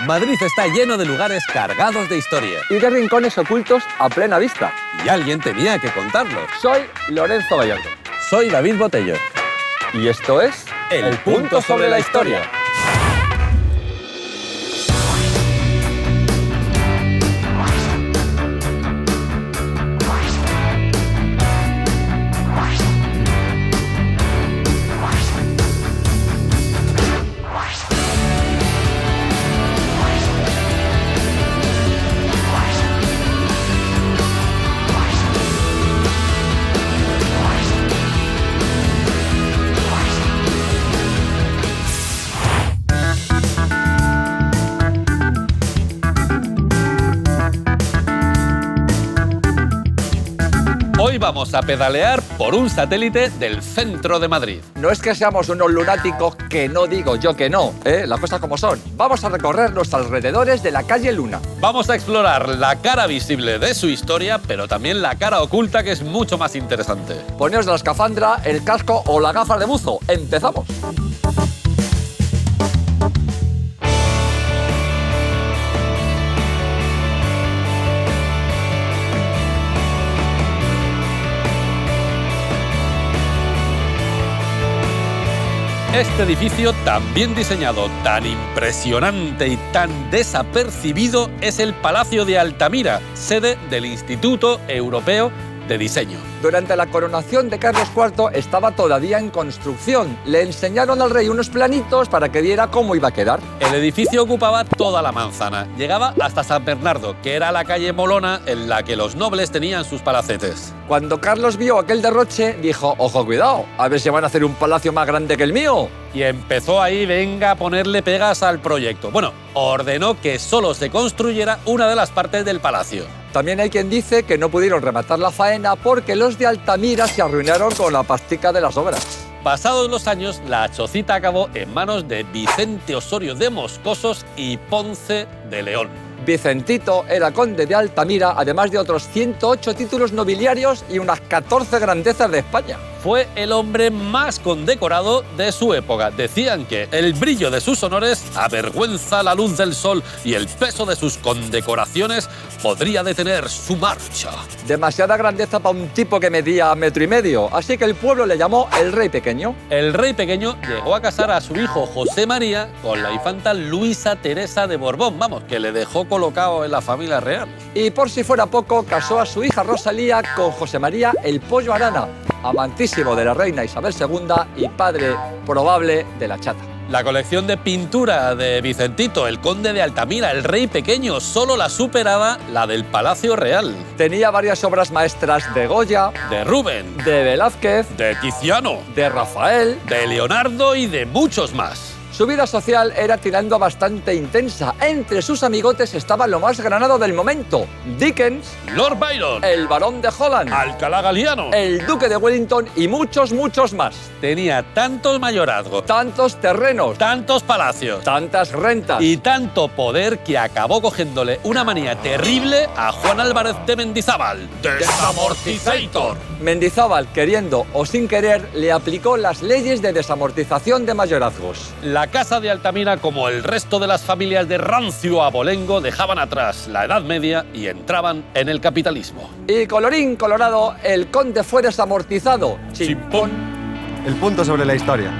Madrid está lleno de lugares cargados de historia. Y de rincones ocultos a plena vista. Y alguien tenía que contarlos. Soy Lorenzo Gallardo. Soy David Botello. Y esto es El Punto sobre la Historia. Hoy vamos a pedalear por un satélite del centro de Madrid. No es que seamos unos lunáticos, que no digo yo que no, las cosas como son. Vamos a recorrer los alrededores de la calle Luna. Vamos a explorar la cara visible de su historia, pero también la cara oculta, que es mucho más interesante. Poneos la escafandra, el casco o la gafa de buzo. ¡Empezamos! Este edificio, tan bien diseñado, tan impresionante y tan desapercibido, es el Palacio de Altamira, sede del Instituto Europeo de Diseño. Durante la coronación de Carlos IV estaba todavía en construcción. Le enseñaron al rey unos planitos para que viera cómo iba a quedar. El edificio ocupaba toda la manzana. Llegaba hasta San Bernardo, que era la calle molona en la que los nobles tenían sus palacetes. Cuando Carlos vio aquel derroche, dijo: ojo, cuidado, a ver si van a hacer un palacio más grande que el mío. Y empezó ahí, venga, a ponerle pegas al proyecto. Bueno, ordenó que solo se construyera una de las partes del palacio. También hay quien dice que no pudieron rematar la faena porque los de Altamira se arruinaron con la pastica de las obras. Pasados los años, la chocita acabó en manos de Vicente Osorio de Moscosos y Ponce de León. Vicentito era conde de Altamira, además de otros 108 títulos nobiliarios y unas 14 grandezas de España. Fue el hombre más condecorado de su época. Decían que el brillo de sus honores avergüenza la luz del sol y el peso de sus condecoraciones podría detener su marcha. Demasiada grandeza para un tipo que medía 1,5 metros, así que el pueblo le llamó el Rey Pequeño. El Rey Pequeño llegó a casar a su hijo José María con la infanta Luisa Teresa de Borbón, vamos, que le dejó colocado en la familia real. Y por si fuera poco, casó a su hija Rosalía con José María el Pollo Arana, amantísimo de la reina Isabel II y padre probable de la chata. La colección de pintura de Vicentito, el conde de Altamira, el Rey Pequeño, solo la superaba la del Palacio Real. Tenía varias obras maestras de Goya, de Rubén, de Velázquez, de Tiziano, de Rafael, de Leonardo y de muchos más. Su vida social era tirando bastante intensa. Entre sus amigotes estaba lo más granado del momento: Dickens, Lord Byron, el barón de Holland, Alcalá Galiano, el duque de Wellington y muchos, muchos más. Tenía tantos mayorazgos, tantos terrenos, tantos palacios, tantas rentas y tanto poder que acabó cogiéndole una manía terrible a Juan Álvarez de Mendizábal, Desamortizator. Mendizábal, queriendo o sin querer, le aplicó las leyes de desamortización de mayorazgos. La casa de Altamira, como el resto de las familias de rancio abolengo, dejaban atrás la Edad Media y entraban en el capitalismo. Y colorín colorado, el conde fue desamortizado. Chimpón. El punto sobre la historia.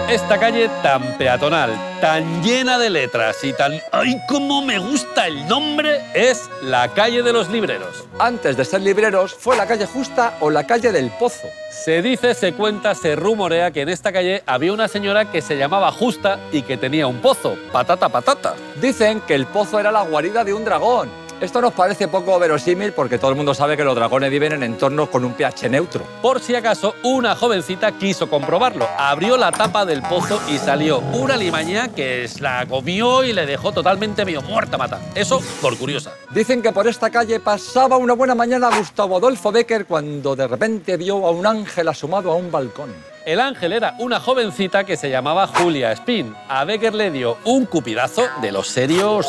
Esta calle tan peatonal, tan llena de letras y tan ¡ay, cómo me gusta el nombre! Es la calle de los libreros. Antes de ser libreros, fue la calle Justa o la calle del Pozo. Se dice, se cuenta, se rumorea que en esta calle había una señora que se llamaba Justa y que tenía un pozo. Patata, patata. Dicen que el pozo era la guarida de un dragón. Esto nos parece poco verosímil porque todo el mundo sabe que los dragones viven en entornos con un pH neutro. Por si acaso, una jovencita quiso comprobarlo. Abrió la tapa del pozo y salió una limaña que la comió y le dejó totalmente medio muerta mata. Eso por curiosa. Dicen que por esta calle pasaba una buena mañana Gustavo Adolfo Bécquer cuando de repente vio a un ángel asomado a un balcón. El ángel era una jovencita que se llamaba Julia Espín. A Bécquer le dio un cupidazo de los serios.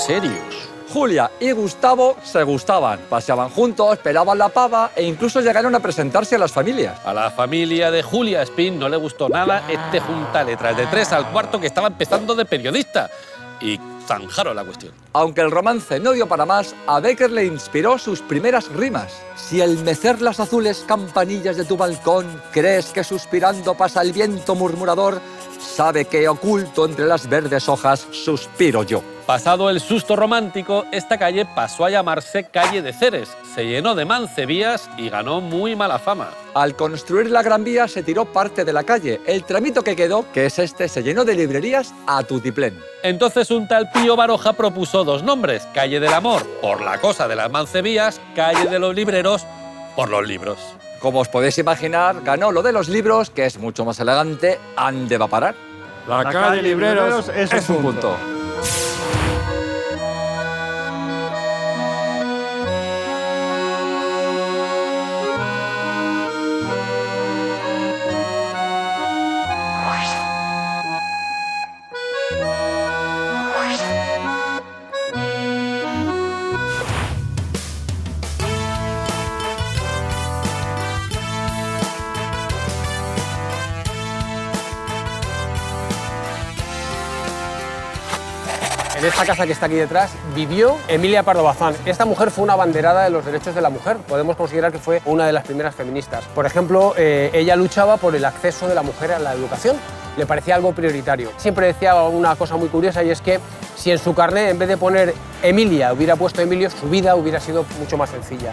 Julia y Gustavo se gustaban, paseaban juntos, pelaban la pava e incluso llegaron a presentarse a las familias. A la familia de Julia Espín no le gustó nada este juntaletras de 3 al cuarto que estaba empezando de periodista. Y zanjaron la cuestión. Aunque el romance no dio para más, a Bécquer le inspiró sus primeras rimas. Si al mecer las azules campanillas de tu balcón crees que suspirando pasa el viento murmurador, sabe que oculto entre las verdes hojas suspiro yo. Pasado el susto romántico, esta calle pasó a llamarse Calle de Ceres. Se llenó de mancevías y ganó muy mala fama. Al construir la Gran Vía se tiró parte de la calle. El tramito que quedó, que es este, se llenó de librerías a tutiplén. Entonces un tal Pío Baroja propuso 2 nombres. Calle del Amor, por la cosa de las mancevías. Calle de los Libreros, por los libros. Como os podéis imaginar, ganó lo de los libros, que es mucho más elegante. ¿Ande va a parar? La calle Libreros es un punto. En esta casa que está aquí detrás vivió Emilia Pardo Bazán. Esta mujer fue una abanderada de los derechos de la mujer. Podemos considerar que fue una de las primeras feministas. Por ejemplo, ella luchaba por el acceso de la mujer a la educación. Le parecía algo prioritario. Siempre decía una cosa muy curiosa y es que si en su carné en vez de poner Emilia hubiera puesto Emilio, su vida hubiera sido mucho más sencilla.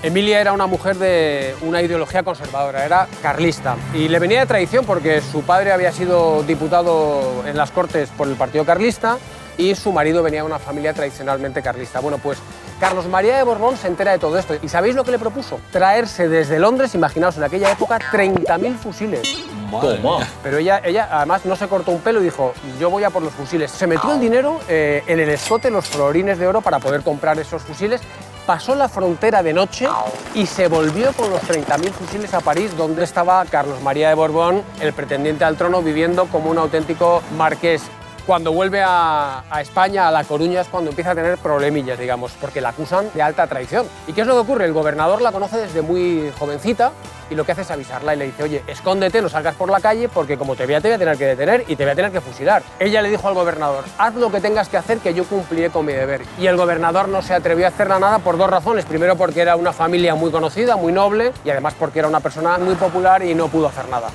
Emilia era una mujer de una ideología conservadora, era carlista y le venía de tradición porque su padre había sido diputado en las Cortes por el Partido Carlista y su marido venía de una familia tradicionalmente carlista. Bueno, pues Carlos María de Borbón se entera de todo esto. ¿Y sabéis lo que le propuso? Traerse desde Londres, imaginaos, en aquella época, 30.000 fusiles. Toma. Pero ella además no se cortó un pelo y dijo, yo voy a por los fusiles. Se metió el dinero en el escote, los florines de oro para poder comprar esos fusiles. Pasó la frontera de noche y se volvió con los 30.000 fusiles a París, donde estaba Carlos María de Borbón, el pretendiente al trono, viviendo como un auténtico marqués. Cuando vuelve a España, a La Coruña, es cuando empieza a tener problemillas, digamos, porque la acusan de alta traición. ¿Y qué es lo que ocurre? El gobernador la conoce desde muy jovencita y lo que hace es avisarla y le dice, oye, escóndete, no salgas por la calle porque como te vea te voy a tener que detener y te voy a tener que fusilar. Ella le dijo al gobernador, haz lo que tengas que hacer que yo cumpliré con mi deber. Y el gobernador no se atrevió a hacerle nada por 2 razones. Primero porque era una familia muy conocida, muy noble y además porque era una persona muy popular y no pudo hacer nada.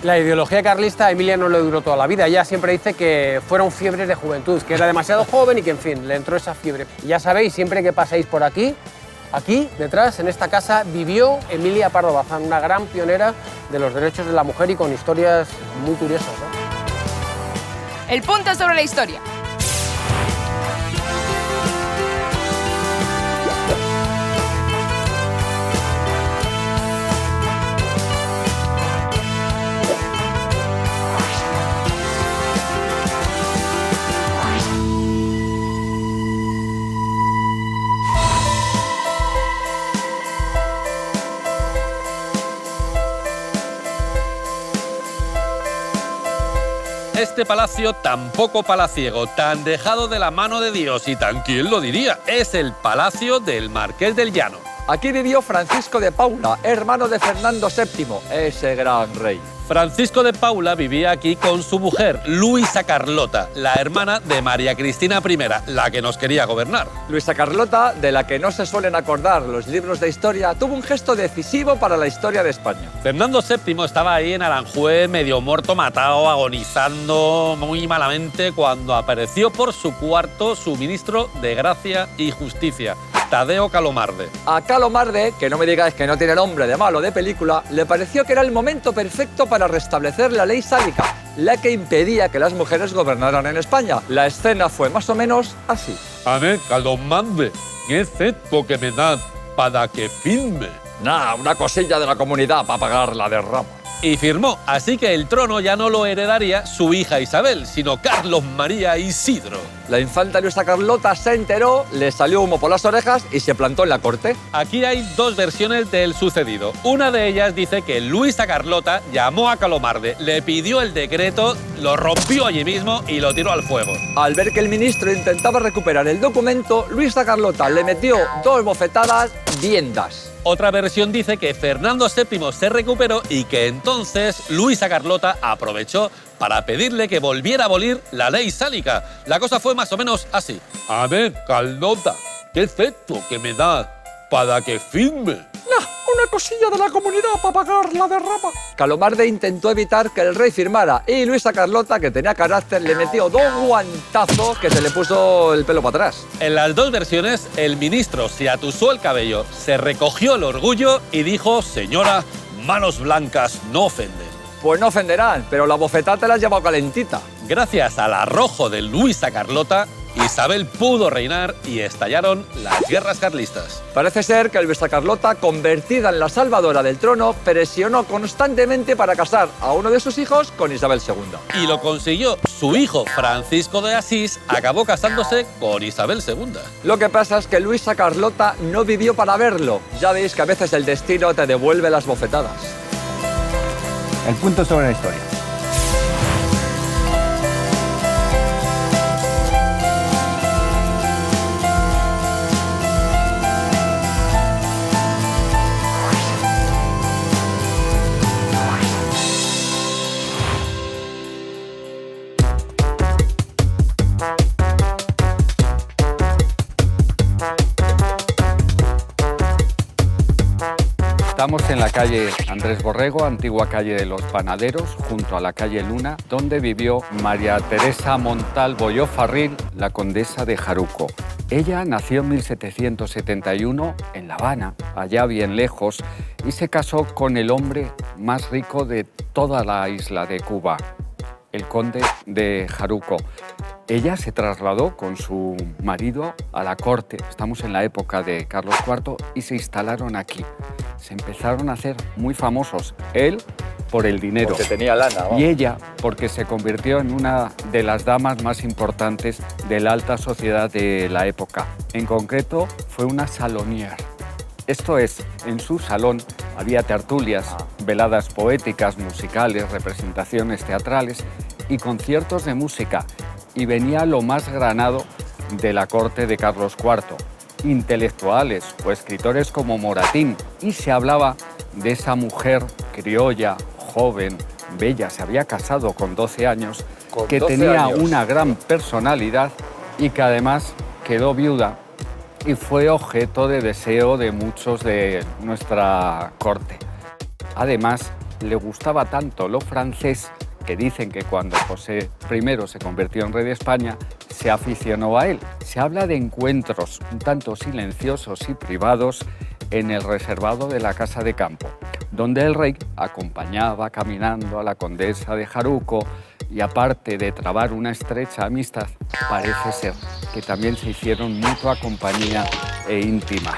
La ideología carlista a Emilia no le duró toda la vida. Ella siempre dice que fueron fiebres de juventud, que era demasiado joven y que, en fin, le entró esa fiebre. Y ya sabéis, siempre que paséis por aquí, detrás, en esta casa, vivió Emilia Pardo Bazán, una gran pionera de los derechos de la mujer y con historias muy curiosas, ¿no? El punto sobre la historia. Este palacio tan poco palaciego, tan dejado de la mano de Dios y tan, ¿quién lo diría? Es el palacio del Marqués del Llano. Aquí vivió Francisco de Paula, hermano de Fernando VII, ese gran rey. Francisco de Paula vivía aquí con su mujer, Luisa Carlota, la hermana de María Cristina I, la que nos quería gobernar. Luisa Carlota, de la que no se suelen acordar los libros de historia, tuvo un gesto decisivo para la historia de España. Fernando VII estaba ahí en Aranjuez, medio muerto, matado, agonizando muy malamente, cuando apareció por su cuarto su ministro de Gracia y Justicia, Tadeo Calomarde. A Calomarde, que no me digáis que no tiene nombre de malo de película, le pareció que era el momento perfecto para restablecer la ley sálica, la que impedía que las mujeres gobernaran en España. La escena fue más o menos así. A ver, Calomarde, qué efecto que me da para que firme. Nah, una cosilla de la comunidad para pagar la derrama. Y firmó, así que el trono ya no lo heredaría su hija Isabel, sino Carlos María Isidro. La infanta Luisa Carlota se enteró, le salió humo por las orejas y se plantó en la corte. Aquí hay dos versiones del sucedido. Una de ellas dice que Luisa Carlota llamó a Calomarde, le pidió el decreto, lo rompió allí mismo y lo tiró al fuego. Al ver que el ministro intentaba recuperar el documento, Luisa Carlota le metió 2 bofetadas viendas. Otra versión dice que Fernando VII se recuperó y que entonces Luisa Carlota aprovechó para pedirle que volviera a abolir la ley sálica. La cosa fue más o menos así. A ver, Carlota, ¿qué efecto que me da para que firme? Una cosilla de la comunidad para pagar la derrama. Calomarde intentó evitar que el rey firmara y Luisa Carlota, que tenía carácter, le metió 2 guantazos que se le puso el pelo para atrás. En las dos versiones, el ministro se atusó el cabello, se recogió el orgullo y dijo: señora, manos blancas no ofenden. Pues no ofenderán, pero la bofetada te la has llevado calentita. Gracias al arrojo de Luisa Carlota, Isabel pudo reinar y estallaron las guerras carlistas. Parece ser que Luisa Carlota, convertida en la salvadora del trono, presionó constantemente para casar a uno de sus hijos con Isabel II. Y lo consiguió. Su hijo, Francisco de Asís, acabó casándose con Isabel II. Lo que pasa es que Luisa Carlota no vivió para verlo. Ya veis que a veces el destino te devuelve las bofetadas. El punto sobre la historia. Estamos en la calle Andrés Borrego, antigua calle de los Panaderos, junto a la calle Luna, donde vivió María Teresa Montalvo y O'Farrill, la condesa de Jaruco. Ella nació en 1771 en La Habana, allá bien lejos, y se casó con el hombre más rico de toda la isla de Cuba, el conde de Jaruco. Ella se trasladó con su marido a la corte, estamos en la época de Carlos IV, y se instalaron aquí. Se empezaron a hacer muy famosos, él por el dinero. Porque tenía lana, vamos. Y ella porque se convirtió en una de las damas más importantes de la alta sociedad de la época. En concreto, fue una salonière. Esto es, en su salón había tertulias, veladas poéticas, musicales, representaciones teatrales y conciertos de música. Y venía lo más granado de la corte de Carlos IV, intelectuales o escritores como Moratín, y se hablaba de esa mujer criolla, joven, bella, se había casado con 12 años, que tenía una gran personalidad y que además quedó viuda y fue objeto de deseo de muchos de nuestra corte. Además, le gustaba tanto lo francés que dicen que cuando José I se convirtió en rey de España, se aficionó a él. Se habla de encuentros un tanto silenciosos y privados en el reservado de la Casa de Campo, donde el rey acompañaba caminando a la condesa de Jaruco y aparte de trabar una estrecha amistad, parece ser que también se hicieron mutua compañía e íntima.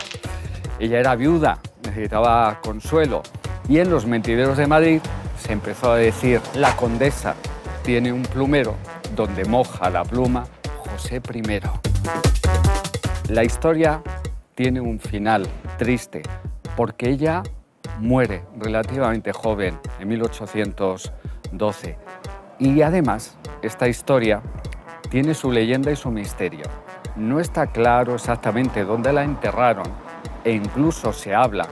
Ella era viuda, necesitaba consuelo, y en los mentideros de Madrid se empezó a decir: la condesa tiene un plumero donde moja la pluma José I. La historia tiene un final triste porque ella muere relativamente joven en 1812 y además esta historia tiene su leyenda y su misterio. No está claro exactamente dónde la enterraron e incluso se habla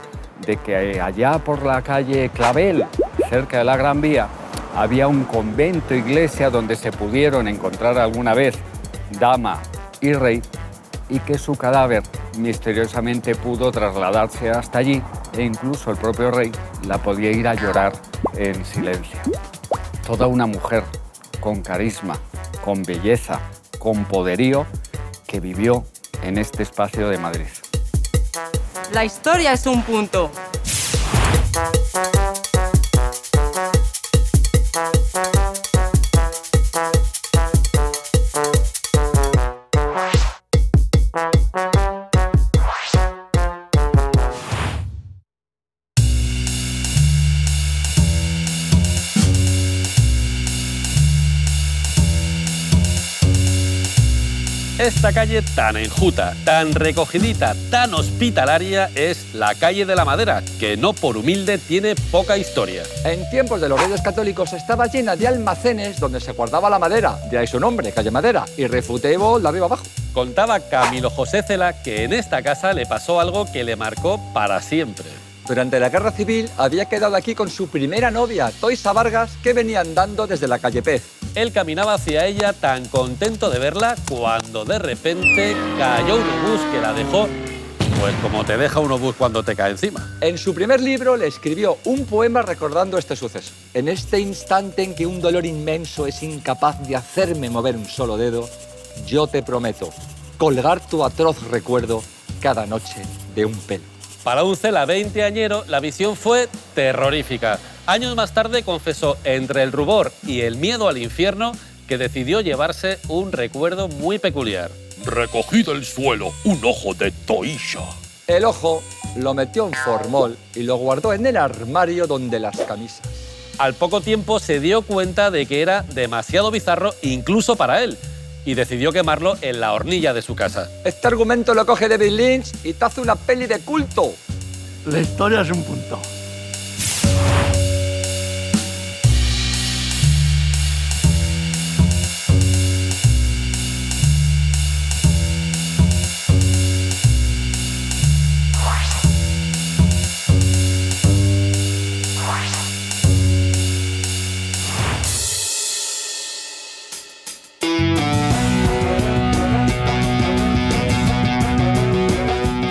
de que allá por la calle Clavel, cerca de la Gran Vía, había un convento, iglesia donde se pudieron encontrar alguna vez dama y rey y que su cadáver misteriosamente pudo trasladarse hasta allí e incluso el propio rey la podía ir a llorar en silencio. Toda una mujer con carisma, con belleza, con poderío que vivió en este espacio de Madrid. La historia es un punto. esta calle tan enjuta, tan recogidita, tan hospitalaria es la calle de la Madera, que no por humilde tiene poca historia. En tiempos de los Reyes Católicos estaba llena de almacenes donde se guardaba la madera, de ahí su nombre, calle Madera, y refutebo de arriba abajo. Contaba Camilo José Cela que en esta casa le pasó algo que le marcó para siempre. Durante la Guerra Civil había quedado aquí con su primera novia, Toisa Vargas, que venía andando desde la calle Pez. Él caminaba hacia ella tan contento de verla cuando de repente cayó un obús que la dejó, pues como te deja un obús cuando te cae encima. En su primer libro le escribió un poema recordando este suceso. En este instante en que un dolor inmenso es incapaz de hacerme mover un solo dedo, yo te prometo colgar tu atroz recuerdo cada noche de un pelo. Para un Cela veinteañero, la visión fue terrorífica. Años más tarde confesó entre el rubor y el miedo al infierno que decidió llevarse un recuerdo muy peculiar. Recogí del suelo un ojo de Toisha. El ojo lo metió en formol y lo guardó en el armario donde las camisas. Al poco tiempo se dio cuenta de que era demasiado bizarro incluso para él y decidió quemarlo en la hornilla de su casa. Este argumento lo coge David Lynch y te hace una peli de culto. La historia es un punto.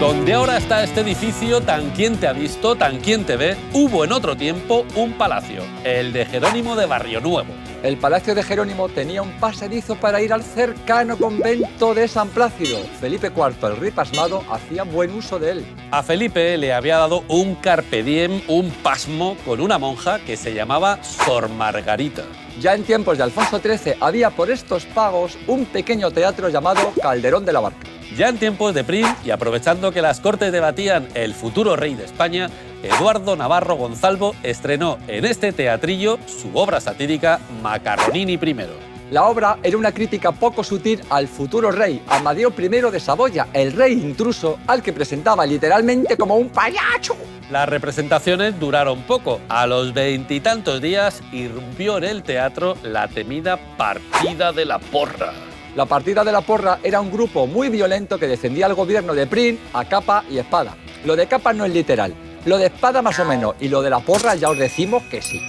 Donde ahora está este edificio, tan quien te ha visto, tan quien te ve, hubo en otro tiempo un palacio, el de Jerónimo de Barrio Nuevo. El palacio de Jerónimo tenía un pasadizo para ir al cercano convento de San Plácido. Felipe IV, el rey pasmado, hacía buen uso de él. A Felipe le había dado un carpe diem, un pasmo, con una monja que se llamaba Sor Margarita. Ya en tiempos de Alfonso XIII había por estos pagos un pequeño teatro llamado Calderón de la Barca. Ya en tiempos de Prim, y aprovechando que las Cortes debatían el futuro rey de España, Eduardo Navarro Gonzalvo estrenó en este teatrillo su obra satírica Macarronini I. La obra era una crítica poco sutil al futuro rey, Amadeo I de Saboya, el rey intruso al que presentaba literalmente como un payacho. Las representaciones duraron poco. A los 20 y tantos días irrumpió en el teatro la temida Partida de la Porra. La Partida de la Porra era un grupo muy violento que defendía al gobierno de Prim a capa y espada. Lo de capa no es literal, lo de espada más o menos, y lo de la porra ya os decimos que sí.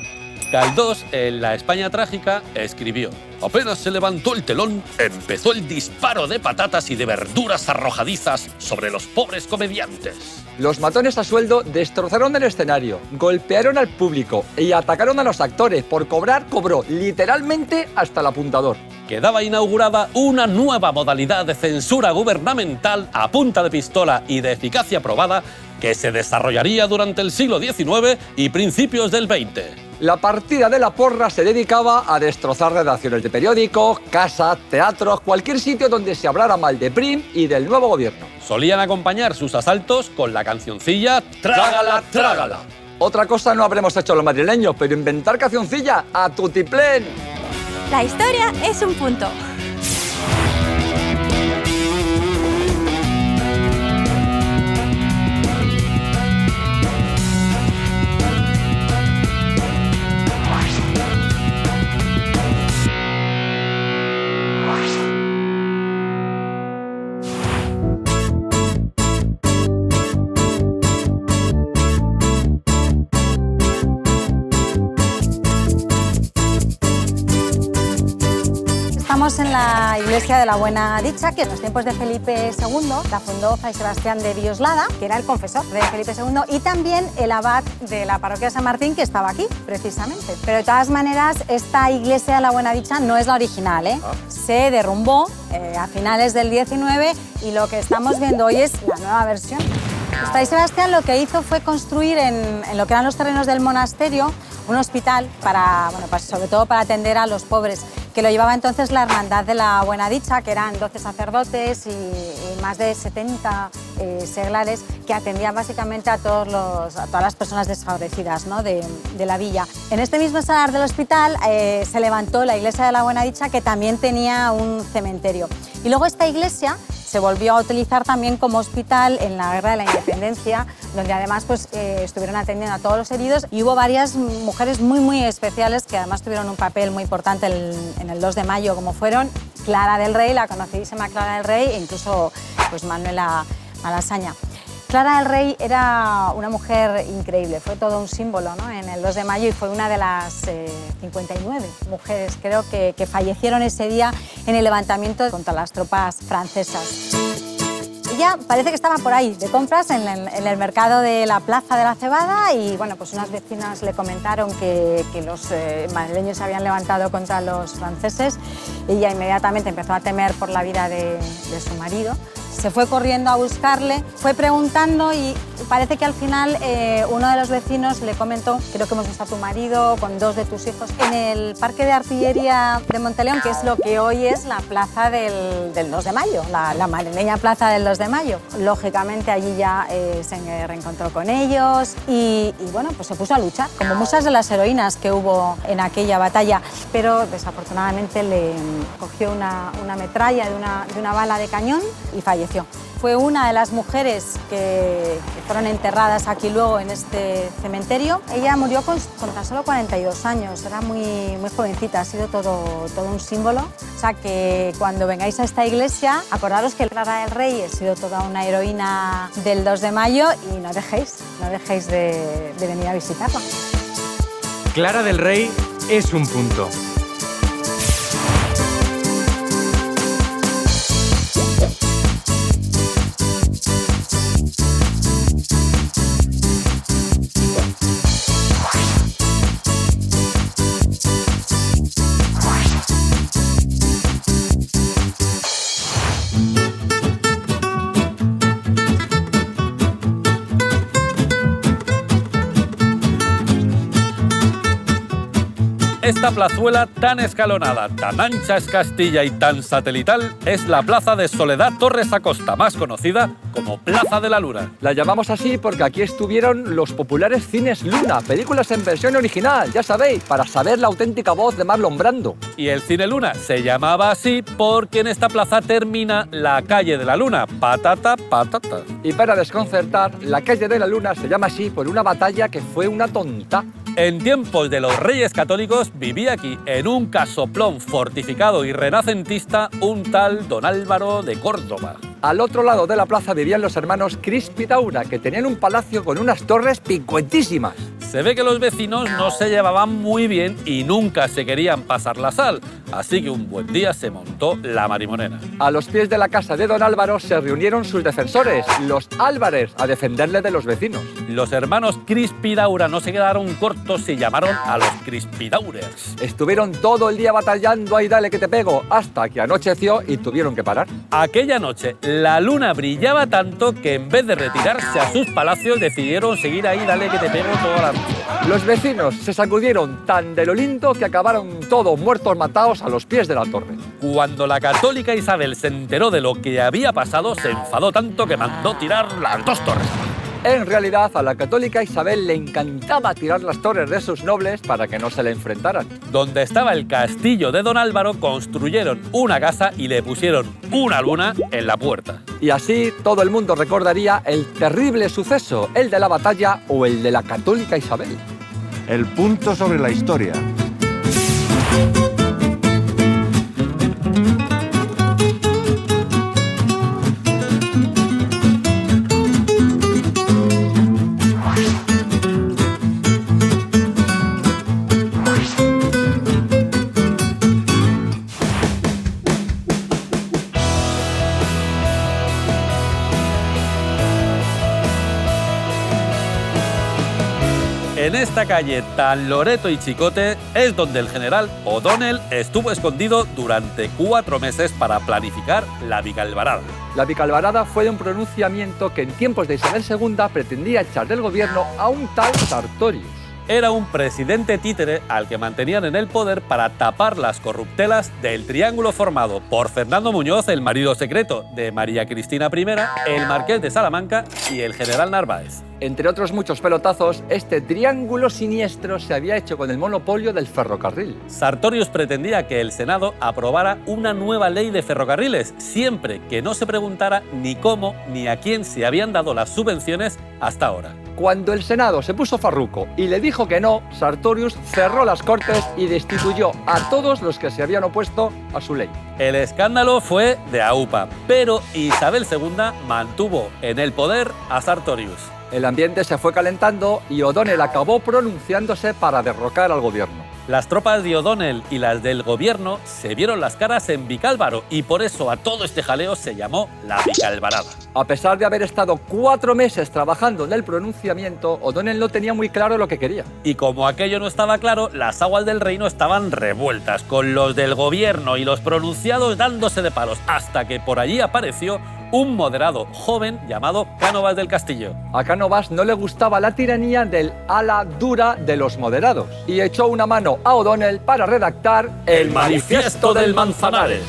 Caldós, en La España Trágica, escribió: apenas se levantó el telón, empezó el disparo de patatas y de verduras arrojadizas sobre los pobres comediantes. Los matones a sueldo destrozaron el escenario, golpearon al público y atacaron a los actores. Por cobrar, cobró literalmente hasta el apuntador. Quedaba inaugurada una nueva modalidad de censura gubernamental a punta de pistola y de eficacia probada que se desarrollaría durante el siglo XIX y principios del XX. La Partida de la Porra se dedicaba a destrozar redacciones de periódicos, casas, teatros, cualquier sitio donde se hablara mal de Prim y del nuevo gobierno. Solían acompañar sus asaltos con la cancioncilla Trágala, trágala. Otra cosa no habremos hecho los madrileños, pero inventar cancioncilla a tutiplén. La historia es un punto. Estamos en la iglesia de la Buena Dicha, que en los tiempos de Felipe II la fundó Fray Sebastián de Villoslada, que era el confesor de Felipe II, y también el abad de la parroquia de San Martín, que estaba aquí, precisamente. Pero de todas maneras, esta iglesia de la Buena Dicha no es la original, ¿eh? Se derrumbó a finales del 19 y lo que estamos viendo hoy es la nueva versión. Fray Sebastián lo que hizo fue construir en lo que eran los terrenos del monasterio un hospital para, bueno, pues sobre todo para atender a los pobres, que lo llevaba entonces la Hermandad de la Buena Dicha, que eran 12 sacerdotes y más de 70 seglares que atendían básicamente a todas las personas desfavorecidas, ¿no?, de la villa. En este mismo salar del hospital se levantó la iglesia de la Buena Dicha, que también tenía un cementerio. Y luego esta iglesia se volvió a utilizar también como hospital en la Guerra de la Independencia, donde además pues, estuvieron atendiendo a todos los heridos, y hubo varias mujeres muy especiales que además tuvieron un papel muy importante en el 2 de mayo, como fueron Clara del Rey, la conocidísima Clara del Rey, e incluso pues, Manuela Malasaña. Clara del Rey era una mujer increíble, fue todo un símbolo, ¿no?, en el 2 de mayo, y fue una de las 59 mujeres, creo, que fallecieron ese día en el levantamiento contra las tropas francesas. Ella parece que estaba por ahí, de compras, en el mercado de la Plaza de la Cebada, y bueno, pues unas vecinas le comentaron que los madrileños se habían levantado contra los franceses. Ella inmediatamente empezó a temer por la vida de su marido. Se fue corriendo a buscarle, fue preguntando, y parece que al final uno de los vecinos le comentó: creo que hemos visto a tu marido con 2 de tus hijos en el Parque de Artillería de Monteleón, que es lo que hoy es la plaza del 2 de mayo, la madrileña plaza del 2 de mayo. Lógicamente allí ya se reencontró con ellos y bueno, pues se puso a luchar, como muchas de las heroínas que hubo en aquella batalla, pero desafortunadamente le cogió una metralla de una bala de cañón y falleció. Fue una de las mujeres que fueron enterradas aquí luego en este cementerio. Ella murió con tan solo 42 años, era muy jovencita, ha sido todo un símbolo. O sea que cuando vengáis a esta iglesia, acordaros que Clara del Rey ha sido toda una heroína del 2 de mayo y no dejéis de venir a visitarla. Clara del Rey es un punto. Esta plazuela tan escalonada, tan ancha es Castilla y tan satelital es la Plaza de Soledad Torres Acosta, más conocida como Plaza de la Luna. La llamamos así porque aquí estuvieron los populares cines Luna, películas en versión original, ya sabéis, para saber la auténtica voz de Marlon Brando. Y el Cine Luna se llamaba así porque en esta plaza termina la calle de la Luna, patata. Y para desconcertar, la calle de la Luna se llama así por una batalla que fue una tonta. En tiempos de los Reyes Católicos vivía aquí, en un casoplón fortificado y renacentista, un tal don Álvaro de Córdoba. Al otro lado de la plaza vivían los hermanos Crispi Daura, que tenían un palacio con unas torres picuentísimas. Se ve que los vecinos no se llevaban muy bien y nunca se querían pasar la sal, así que un buen día se montó la marimonera. A los pies de la casa de don Álvaro se reunieron sus defensores, los Álvarez, a defenderle de los vecinos. Los hermanos Crispi Daura no se quedaron cortos y llamaron a los Crispidaurers. Estuvieron todo el día batallando, ahí dale que te pego, hasta que anocheció y tuvieron que parar. Aquella noche la luna brillaba tanto que en vez de retirarse a sus palacios decidieron seguir ahí dale que te pego toda la noche. Los vecinos se sacudieron tan de lo lindo que acabaron todos muertos matados a los pies de la torre. Cuando la católica Isabel se enteró de lo que había pasado, se enfadó tanto que mandó tirar las 2 torres. En realidad, a la católica Isabel le encantaba tirar las torres de sus nobles para que no se le enfrentaran. Donde estaba el castillo de don Álvaro, construyeron una casa y le pusieron una luna en la puerta. Y así todo el mundo recordaría el terrible suceso, el de la batalla o el de la católica Isabel. El punto sobre la historia. En esta calle tan Loreto y Chicote es donde el general O'Donnell estuvo escondido durante 4 meses para planificar la Vicalvarada. La Vicalvarada fue un pronunciamiento que en tiempos de Isabel II pretendía echar del gobierno a un tal Sartorius. Era un presidente títere al que mantenían en el poder para tapar las corruptelas del triángulo formado por Fernando Muñoz, el marido secreto de María Cristina I, el marqués de Salamanca y el general Narváez. Entre otros muchos pelotazos, este triángulo siniestro se había hecho con el monopolio del ferrocarril. Sartorius pretendía que el Senado aprobara una nueva ley de ferrocarriles, siempre que no se preguntara ni cómo ni a quién se habían dado las subvenciones hasta ahora. Cuando el Senado se puso farruco y le dijo que no, Sartorius cerró las Cortes y destituyó a todos los que se habían opuesto a su ley. El escándalo fue de aupa, pero Isabel II mantuvo en el poder a Sartorius. El ambiente se fue calentando y O'Donnell acabó pronunciándose para derrocar al gobierno. Las tropas de O'Donnell y las del gobierno se vieron las caras en Vicálvaro y por eso a todo este jaleo se llamó la Vicalvarada. A pesar de haber estado 4 meses trabajando en el pronunciamiento, O'Donnell no tenía muy claro lo que quería. Y como aquello no estaba claro, las aguas del reino estaban revueltas, con los del gobierno y los pronunciados dándose de palos, hasta que por allí apareció un moderado joven llamado Cánovas del Castillo. A Cánovas no le gustaba la tiranía del ala dura de los moderados y echó una mano a O'Donnell para redactar el Manifiesto del Manzanares.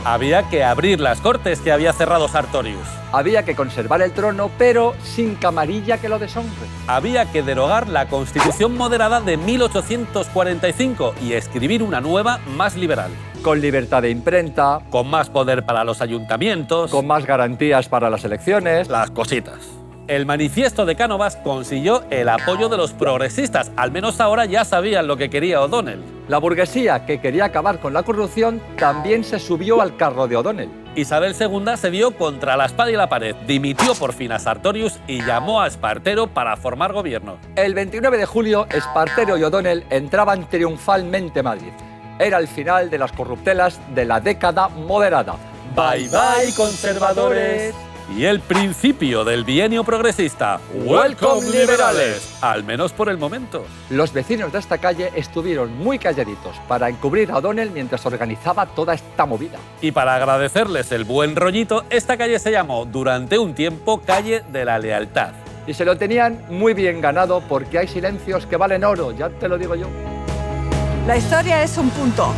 Había que abrir las Cortes que había cerrado Sartorius. Había que conservar el trono, pero sin camarilla que lo deshonre. Había que derogar la Constitución moderada de 1845 y escribir una nueva más liberal. Con libertad de imprenta, con más poder para los ayuntamientos, con más garantías para las elecciones, las cositas. El manifiesto de Cánovas consiguió el apoyo de los progresistas, al menos ahora ya sabían lo que quería O'Donnell. La burguesía, que quería acabar con la corrupción, también se subió al carro de O'Donnell. Isabel II se dio contra la espada y la pared, dimitió por fin a Sartorius y llamó a Espartero para formar gobierno. El 29 de julio, Espartero y O'Donnell entraban triunfalmente a Madrid. Era el final de las corruptelas de la década moderada. Bye bye, conservadores. Y el principio del bienio progresista. ¡Welcome, liberales! Al menos por el momento. Los vecinos de esta calle estuvieron muy calladitos para encubrir a O'Donnell mientras organizaba toda esta movida. Y para agradecerles el buen rollito, esta calle se llamó durante un tiempo Calle de la Lealtad. Y se lo tenían muy bien ganado porque hay silencios que valen oro, ya te lo digo yo. La historia es un punto.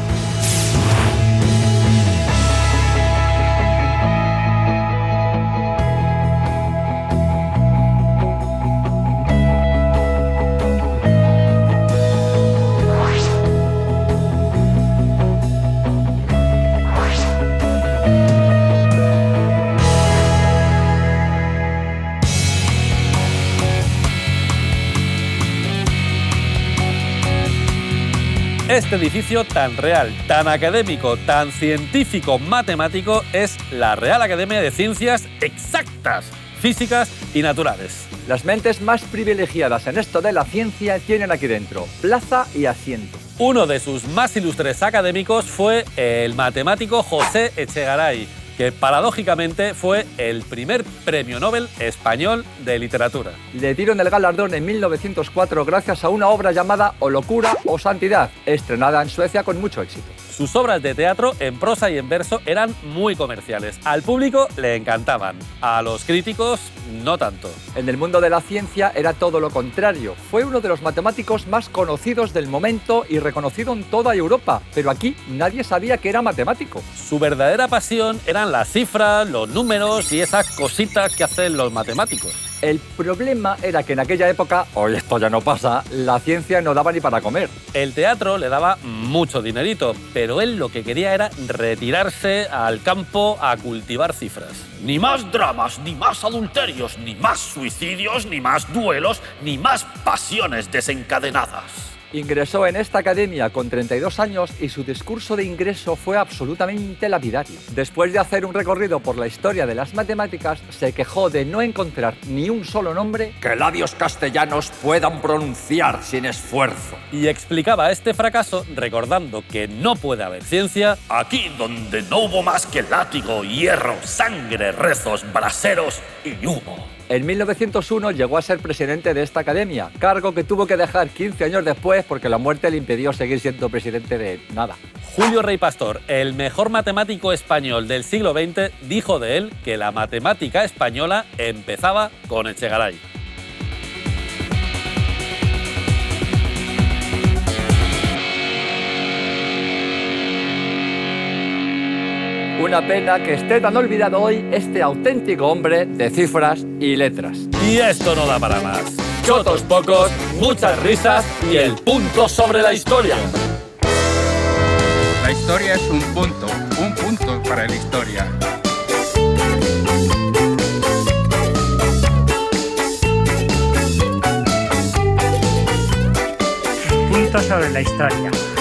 Este edificio tan real, tan académico, tan científico, matemático es la Real Academia de Ciencias Exactas, Físicas y Naturales. Las mentes más privilegiadas en esto de la ciencia tienen aquí dentro plaza y asiento. Uno de sus más ilustres académicos fue el matemático José Echegaray, que paradójicamente fue el primer premio Nobel español de literatura. Le dieron el galardón en 1904 gracias a una obra llamada O locura o santidad, estrenada en Suecia con mucho éxito. Sus obras de teatro en prosa y en verso eran muy comerciales. Al público le encantaban, a los críticos no tanto. En el mundo de la ciencia era todo lo contrario. Fue uno de los matemáticos más conocidos del momento y reconocido en toda Europa, pero aquí nadie sabía que era matemático. Su verdadera pasión eran las cifras, los números y esas cositas que hacen los matemáticos. El problema era que en aquella época, hoy esto ya no pasa, la ciencia no daba ni para comer. El teatro le daba mucho dinerito, pero él lo que quería era retirarse al campo a cultivar cifras. Ni más dramas, ni más adulterios, ni más suicidios, ni más duelos, ni más pasiones desencadenadas. Ingresó en esta academia con 32 años y su discurso de ingreso fue absolutamente lapidario. Después de hacer un recorrido por la historia de las matemáticas, se quejó de no encontrar ni un solo nombre que labios castellanos puedan pronunciar sin esfuerzo. Y explicaba este fracaso recordando que no puede haber ciencia aquí donde no hubo más que látigo, hierro, sangre, rezos, braseros y humo. En 1901 llegó a ser presidente de esta academia, cargo que tuvo que dejar 15 años después porque la muerte le impidió seguir siendo presidente de nada. Julio Rey Pastor, el mejor matemático español del siglo XX, dijo de él que la matemática española empezaba con Echegaray. Una pena que esté tan olvidado hoy este auténtico hombre de cifras y letras. Y esto no da para más. Chotos pocos, muchas risas y el punto sobre la historia. La historia es un punto para la historia. Punto sobre la historia.